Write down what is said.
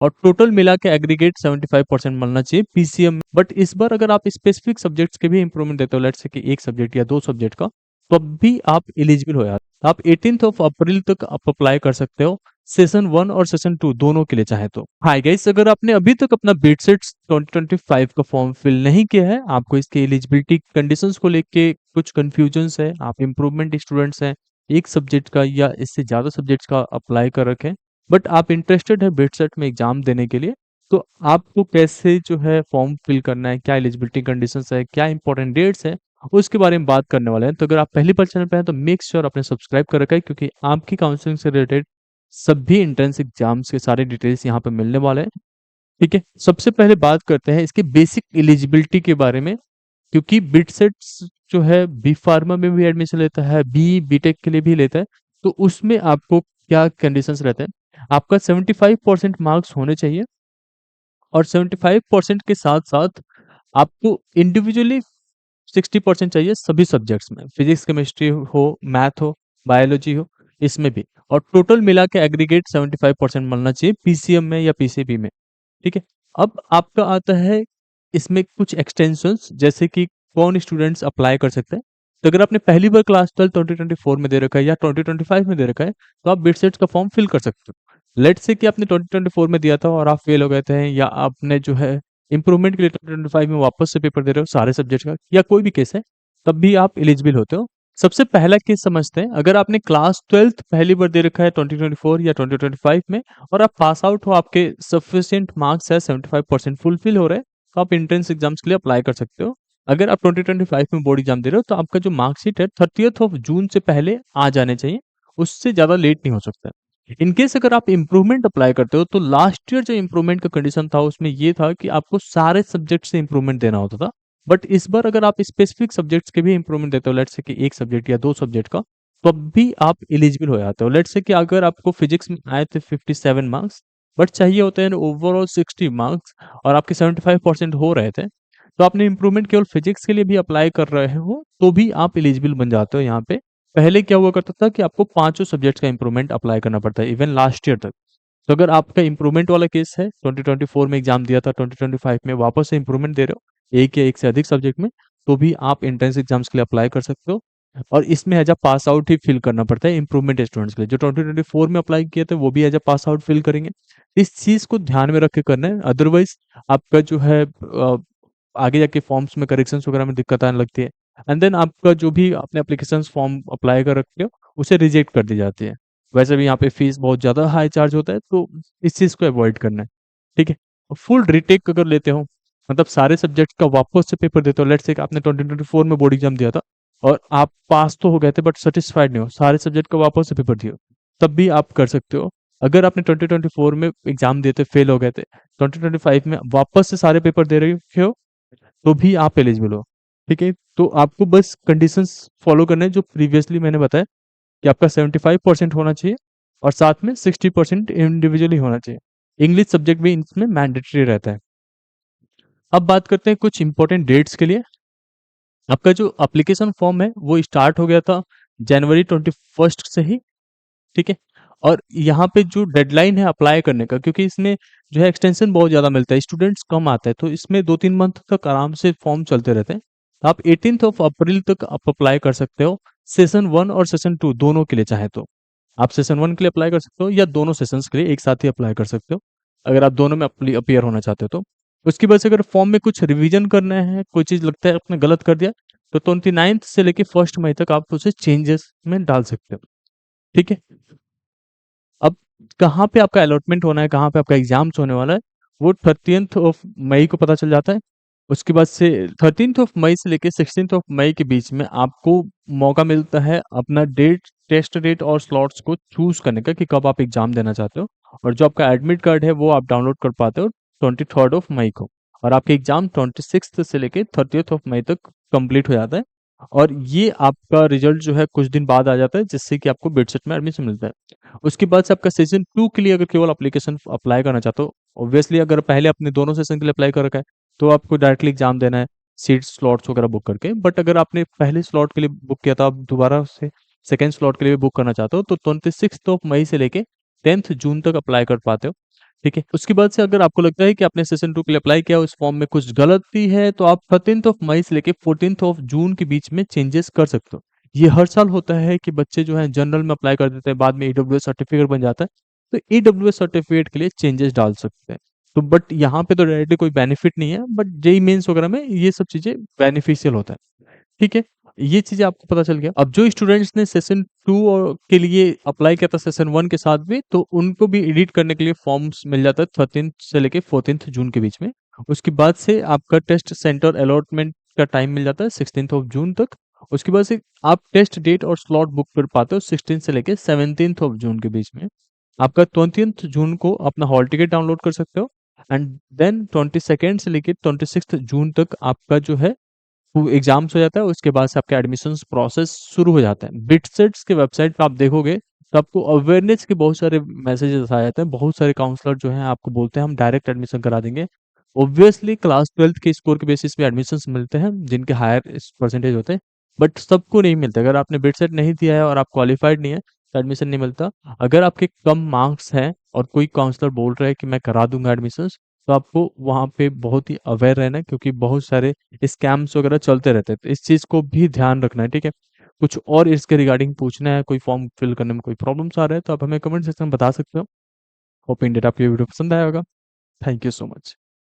और टोटल मिला के एग्रीगेट 75% मिलना चाहिए पीसीएम में। बट इस बार अगर आप स्पेसिफिक सब्जेक्ट्स के भी इंप्रूवमेंट देते हो, लेट्स से कि एक सब्जेक्ट या दो सब्जेक्ट का, तो अब भी आप एलिजिबल हो जाते हो। आप 18 ऑफ अप्रैल तक आप अप्लाई कर सकते हो, सेशन 1 और सेशन 2 दोनों के लिए चाहे तो। हाय गाइस, अगर आपने अभी तक अपना बीटसेट्स 2025 का फॉर्म फिल नहीं किया है, आपको इसके एलिजिबिलिटी कंडीशंस को लेके कुछ कंफ्यूजन्स है, आप इम्प्रूवमेंट स्टूडेंट्स हैं, एक सब्जेक्ट का या इससे ज़्यादा सब्जेक्ट्स का अप्लाई कर रखें, बट आप इंटरेस्टेड है बीटसेट में एग्जाम देने के लिए, तो आपको कैसे जो है फॉर्म फिल करना है, क्या एलिजिबिलिटी कंडीशंस है, क्या इंपॉर्टेंट डेट्स है, उसके बारे में बात करने वाले हैं। तो अगर आप पहली बार चैनल पे हैं तो मेक श्योर आपने सब्सक्राइब कर रखा है, क्योंकि आपकी काउंसलिंग से रिलेटेड सभी एंट्रेंस एग्जाम्स के सारे डिटेल्स यहाँ पे मिलने वाले हैं। ठीक है, सबसे पहले बात करते हैं इसकी बेसिक एलिजिबिलिटी के बारे में, क्योंकि बिटसेट्स जो है बी फार्मा में भी एडमिशन लेता है, बी बीटेक के लिए भी लेता है, तो उसमें आपको क्या कंडीशंस रहते हैं। आपका 75% मार्क्स होने चाहिए, और 75% के साथ साथ आपको इंडिविजुअली 60% चाहिए सभी सब्जेक्ट्स में, फिजिक्स केमिस्ट्री हो, मैथ हो, बायोलॉजी हो, इसमें भी। और टोटल मिला के एग्रीगेट 75% मिलना चाहिए पीसीएम में या पीसीबी में। ठीक है, अब आपका आता है इसमें कुछ एक्सटेंशंस, जैसे कि कौन स्टूडेंट्स अप्लाई कर सकते हैं। तो अगर आपने पहली बार क्लास 12 2024 में दे रखा है या 2025 में दे रखा है, तो आप बिटसेट्स का फॉर्म फिल कर सकते हो। लेट्स से कि आपने 2024 में दिया था और आप फेल हो गए थे, या आपने जो है इंप्रूवमेंट के लिए 2025 में वापस से पेपर दे रहे हो सारे सब्जेक्ट का, या कोई भी केस है, तब भी आप एलिजिबल होते हो। सबसे पहला केस समझते हैं। अगर आपने क्लास 12 पहली बार दे रखा है 2024 या 2025 में, और आप पास आउट हो, आपके सफिशिएंट मार्क्स है, 75% फुलफिल हो रहे हैं, तो आप एंट्रेंस एग्जाम्स के लिए अप्लाई कर सकते हो। अगर आप 2025 में बोर्ड एग्जाम दे रहे हो, तो आपका जो मार्कशीट है 30th ऑफ जून से पहले आ जाने चाहिए, उससे ज़्यादा लेट नहीं हो सकता। इन केस अगर आप इम्प्रूवमेंट अप्लाई करते हो, तो लास्ट ईयर जो इम्प्रूवमेंट का कंडीशन था उसमें ये था कि आपको सारे सब्जेक्ट से इम्प्रूवमेंट देना होता था। बट इस बार अगर आप स्पेसिफिक सब्जेक्ट्स के भी इम्प्रूवमेंट देते हो, लेट्स से कि एक सब्जेक्ट या दो सब्जेक्ट का, तो अब भी आप एलिजिबल हो जाते हो। लेट्स से कि अगर आपको फिजिक्स में आए थे 57 मार्क्स, बट चाहिए होते हैं ओवरऑल 60 मार्क्स, और आपके 75% हो रहे थे, तो आपने इम्प्रूवमेंट केवल फिजिक्स के लिए भी अप्लाई कर रहे हो, तो भी आप एलिजिबल बन जाते हो यहाँ पे। पहले क्या हुआ करता था कि आपको पांचों सब्जेक्ट्स का इम्प्रूवमेंट अप्लाई करना पड़ता है, इवन लास्ट ईयर तक। तो अगर आपका इम्प्रूवमेंट वाला केस है, 2024 में एग्जाम दिया था, 2025 में वापस से इम्प्रूवमेंट दे रहे हो एक या एक से अधिक सब्जेक्ट में, तो भी आप एंट्रेंस एग्जाम्स के लिए अप्लाई कर सकते हो। और इसमें एज अ पास आउट ही फिल करना पड़ता है इम्प्रूवमेंट स्टूडेंट्स के लिए। जो 2024 में अप्लाई किए थे वो भी as a pass out fill करेंगे। इस चीज को ध्यान में रख के करना है, अदरवाइज आपका जो है आगे जाके फॉर्म्स में करेक्शंस वगैरह में दिक्कत आने लगती है, एंड देन आपका जो भी आपने एप्लीकेशन फॉर्म अप्लाई कर रखते हो उसे रिजेक्ट कर दी जाती है। वैसे भी यहाँ पे फीस बहुत ज़्यादा हाई चार्ज होता है, तो इस चीज़ को अवॉइड करना है। ठीक है, फुल रिटेक अगर लेते हो, मतलब सारे सब्जेक्ट का वापस से पेपर देते हो, लेट्स से कि आपने 2024 में बोर्ड एग्जाम दिया था और आप पास तो हो गए थे बट सेटिस्फाइड नहीं हो, सारे सब्जेक्ट का वापस से पेपर दियो, तब भी आप कर सकते हो। अगर आपने 2024 में एग्जाम दिए थे, फेल हो गए थे, 2025 में वापस से सारे पेपर दे रहे हो, तो भी आप एलिजिबल हो। ठीक है, तो आपको बस कंडीशंस फॉलो करने हैं जो प्रीवियसली मैंने बताया, कि आपका 75% होना चाहिए, और साथ में 60% इंडिविजुअली होना चाहिए। इंग्लिश सब्जेक्ट भी इसमें मैंडेटरी रहता है। अब बात करते हैं कुछ इंपॉर्टेंट डेट्स के लिए। आपका जो एप्लीकेशन फॉर्म है वो स्टार्ट हो गया था जनवरी 21 से ही। ठीक है, और यहाँ पे जो डेडलाइन है अप्लाई करने का, क्योंकि इसमें जो है एक्सटेंशन बहुत ज़्यादा मिलता है, स्टूडेंट्स कम आते हैं, तो इसमें 2-3 मंथ तक आराम से फॉर्म चलते रहते हैं। तो आप 18 ऑफ अप्रैल तक आप अप्लाई कर सकते हो, सेशन 1 और सेशन 2 दोनों के लिए चाहे तो। आप सेशन 1 के लिए अप्लाई कर सकते हो, या दोनों सेशंस के लिए एक साथ ही अप्लाई कर सकते हो, अगर आप दोनों में अपीयर होना चाहते हो तो। उसकी वजह से अगर फॉर्म में कुछ रिवीजन करना है, कोई चीज़ लगता है आपने गलत कर दिया, तो 29 से लेके 1 मई तक आप उसे चेंजेस में डाल सकते हो। ठीक है, अब कहाँ पे आपका अलॉटमेंट होना है, कहाँ पे आपका एग्जाम्स होने वाला है, वो 30th ऑफ मई को पता चल जाता है। उसके बाद से 13th ऑफ मई से लेके 16th ऑफ मई के बीच में आपको मौका मिलता है अपना डेट, टेस्ट डेट और स्लॉट्स को चूज करने का, कि कब आप एग्जाम देना चाहते हो। और जो आपका एडमिट कार्ड है वो आप डाउनलोड कर पाते हो 23rd ऑफ मई को, और आपके एग्जाम 26 से लेके 30th ऑफ मई तक कंप्लीट हो जाता है। और ये आपका रिजल्ट जो है कुछ दिन बाद आ जाता है, जिससे कि आपको बिटसेट में एडमिशन मिलता है। उसके बाद से आपका सेशन 2 के लिए अगर केवल एप्लीकेशन अप्लाई करना चाहते हो, ऑब्वियसली अगर पहले आपने दोनों सेशन के लिए अप्लाई कर रखा है, तो आपको डायरेक्टली एग्जाम देना है, सीट स्लॉट्स वगैरह बुक करके। बट अगर आपने पहले स्लॉट के लिए बुक किया था, आप दोबारा से सेकेंड स्लॉट के लिए बुक करना चाहते हो, तो 26 ऑफ मई से लेके 10th जून तक अप्लाई कर पाते हो। ठीक है? उसके बाद से अगर आपको लगता है कि आपने सेशन 2 के लिए अप्लाई किया, उस फॉर्म में कुछ गलती है, तो आप 13th ऑफ मई से लेके 14th ऑफ जून के बीच में चेंजेस कर सकते हो। ये हर साल होता है कि बच्चे जो हैं जनरल में अप्लाई कर देते हैं, बाद में ईडब्ल्यूएस सर्टिफिकेट बन जाता है, तो ईडब्ल्यूएस सर्टिफिकेट के लिए चेंजेस डाल सकते हैं। तो बट यहाँ पे तो डायरेक्टली कोई बेनिफिट नहीं है, बट जेईई मेंस वगैरह में ये सब चीज़ें बेनिफिशियल होता है। ठीक है? ये चीज़ें आपको पता चल गया। अब जो स्टूडेंट्स ने सेशन 2 के लिए अप्लाई किया था सेशन 1 के साथ भी, तो उनको भी एडिट करने के लिए फॉर्म्स मिल जाता है 13th से लेके 14th जून के बीच में। उसके बाद से आपका टेस्ट सेंटर अलॉटमेंट का टाइम मिल जाता है 16th ऑफ जून तक। उसके बाद से आप टेस्ट डेट और स्लॉट बुक कर पाते हो 16 से लेके 17th ऑफ जून के बीच में। आपका 20th जून को अपना हॉल टिकट डाउनलोड कर सकते हो एंड देन 22nd से लेके 26th जून तक आपका जो है वो एग्जाम्स हो जाता है, उसके बाद से आपका एडमिशन्स प्रोसेस शुरू हो जाता है। बिटसेट्स के वेबसाइट पे आप देखोगे तो आपको अवेयरनेस के बहुत सारे मैसेजेस आ जाते हैं। बहुत सारे काउंसलर जो हैं आपको बोलते हैं हम डायरेक्ट एडमिशन करा देंगे। ऑब्वियसली क्लास 12th के स्कोर के बेसिस पे एडमिशन्स मिलते हैं जिनके हायर परसेंटेज होते हैं, बट सबको नहीं मिलते। अगर आपने बिटसेट नहीं दिया है और आप क्वालिफाइड नहीं है तो एडमिशन नहीं मिलता। अगर आपके कम मार्क्स हैं और कोई काउंसलर बोल रहा है कि मैं करा दूंगा एडमिशन्स, तो आपको वहाँ पे बहुत ही अवेयर रहना है, क्योंकि बहुत सारे स्कैम्स वगैरह चलते रहते हैं, तो इस चीज़ को भी ध्यान रखना है, ठीक है? कुछ और इसके रिगार्डिंग पूछना है, कोई फॉर्म फिल करने में कोई प्रॉब्लम्स आ रहा है, तो आप हमें कमेंट सेक्शन में बता सकते हो। होप इन दैट आपको ये वीडियो पसंद आया होगा। Thank you so much.